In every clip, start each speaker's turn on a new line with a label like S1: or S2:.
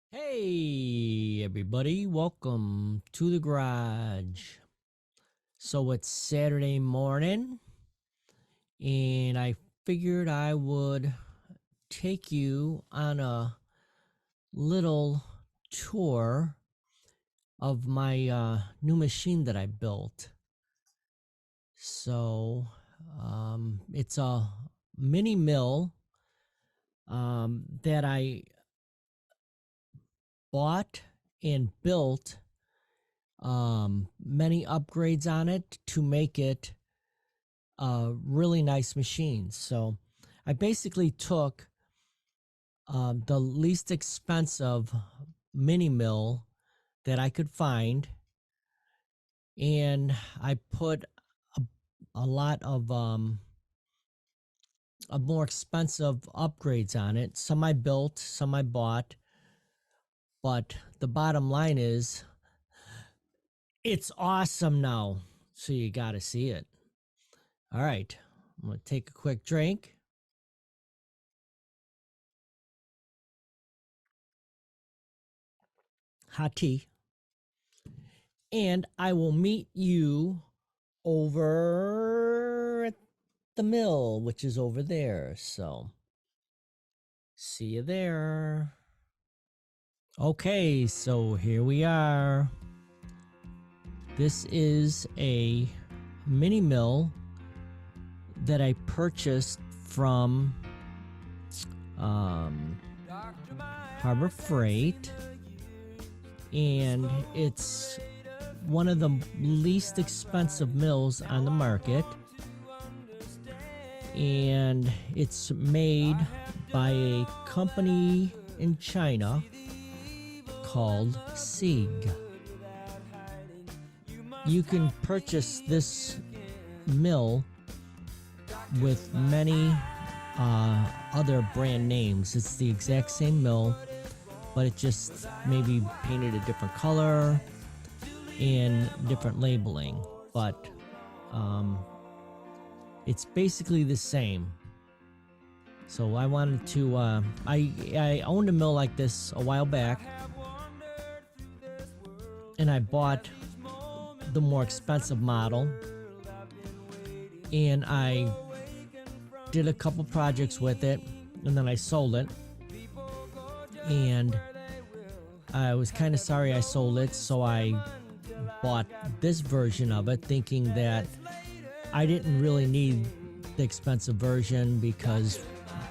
S1: Hey, everybody, welcome to the garage. So it's Saturday morning, and I figured I would take you on a little tour of my new machine that I built. So it's a mini mill that I bought and built many upgrades on it to make it a really nice machine. So I basically took the least expensive mini mill that I could find, and I put a, a lot of more expensive upgrades on it. Some I built, some I bought, but the bottom line is it's awesome now. So you got to see it. All right, I'm going to take a quick drink. Hot tea. And I will meet you over at the mill, which is over there. So, see you there. Okay, so here we are. This is a mini mill that I purchased from um, Harbor Freight, and it's one of the least expensive mills on the market, and it's made by a company in China called Sieg. You can purchase this mill with many other brand names. It's the exact same mill, but it just maybe painted a different color and different labeling, but it's basically the same. So I wanted to I owned a mill like this a while back, and I bought the more expensive model, and I did a couple projects with it, and then I sold it, and I was kind of sorry I sold it, so I bought this version of it, thinking that I didn't really need the expensive version because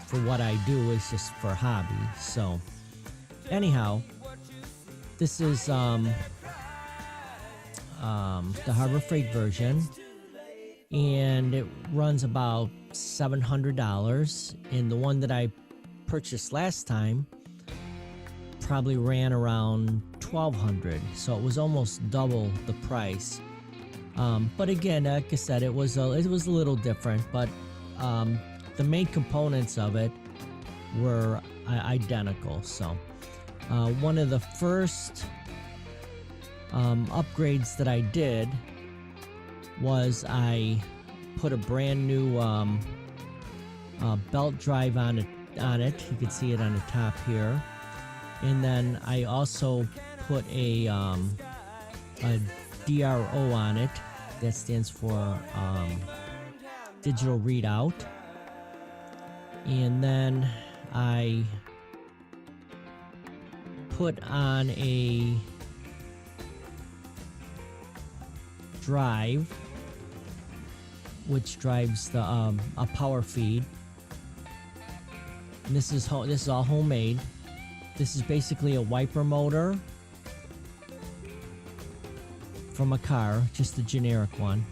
S1: for what I do is just for hobby. So anyhow, this is the Harbor Freight version, and it runs about $700, and the one that I purchased last time probably ran around $1,200, so it was almost double the price. But again, like I said, it was a little different, but the main components of it were identical. So one of the first upgrades that I did was I put a brand new belt drive on it. You can see it on the top here, and then I also put a DRO on it. That stands for digital readout. And then I put on a drive which drives the a power feed. And this is all homemade. This is basically a wiper motor from a car, just a generic one.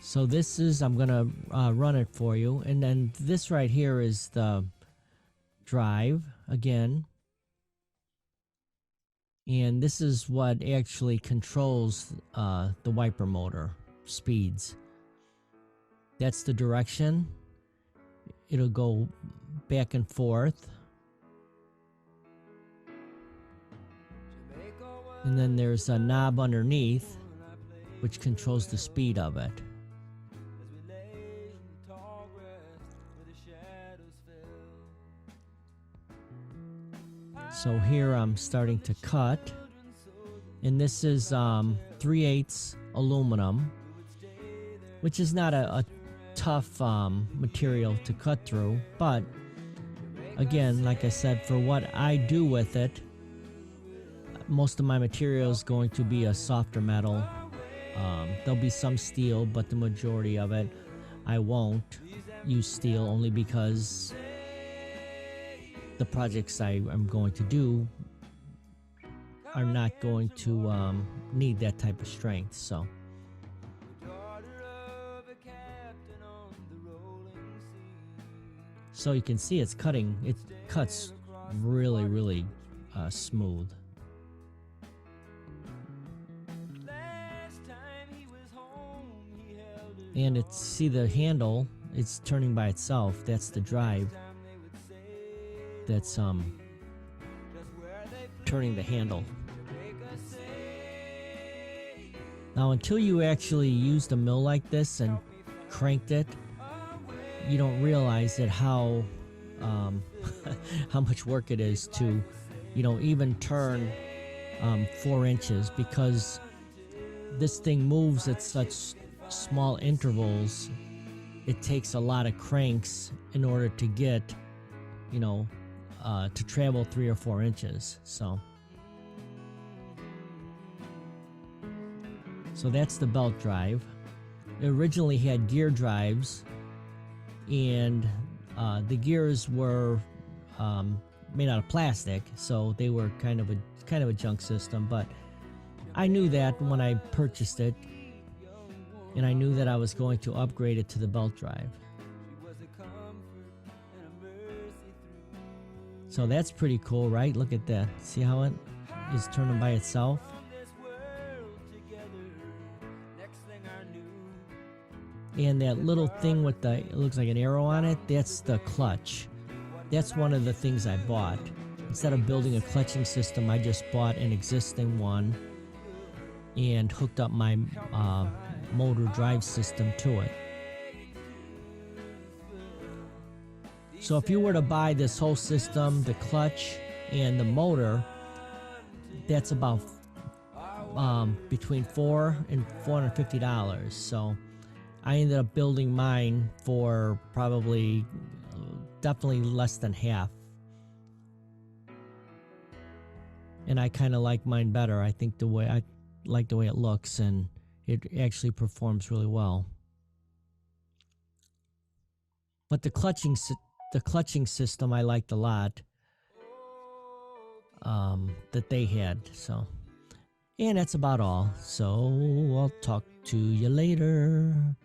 S1: So this is, I'm gonna run it for you, and then this right here is the drive again. And this is what actually controls the wiper motor speeds. That's the direction. It'll go back and forth. And then there's a knob underneath which controls the speed of it. So here I'm starting to cut, and this is 3/8 aluminum, which is not a tough material to cut through, but again, like I said, for what I do with it, most of my material is going to be a softer metal. There'll be some steel, but the majority of it I won't use steel, only because the projects I am going to do are not going to need that type of strength. So you can see it's cutting. It cuts really smooth. And see the handle, it's turning by itself. That's the drive that's turning the handle. Now, until you actually used a mill like this and cranked it, you don't realize that how how much work it is to, even turn 4 inches, because this thing moves at such small intervals. It takes a lot of cranks in order to get, to travel 3 or 4 inches. So that's the belt drive. It originally had gear drives, and the gears were made out of plastic, so they were kind of a junk system. But I knew that when I purchased it, and I knew that I was going to upgrade it to the belt drive. So that's pretty cool, right? Look at that. See how it is turning by itself? And that little thing with it looks like an arrow on it, that's the clutch. That's one of the things I bought. Instead of building a clutching system, I just bought an existing one and hooked up my motor drive system to it. So if you were to buy this whole system, the clutch and the motor, that's about between $400 and $450. So I ended up building mine for probably definitely less than half. And I kind of like mine better. I think I like the way it looks, and it actually performs really well. But the clutching system I liked a lot, that they had. So, and that's about all. So I'll talk to you later.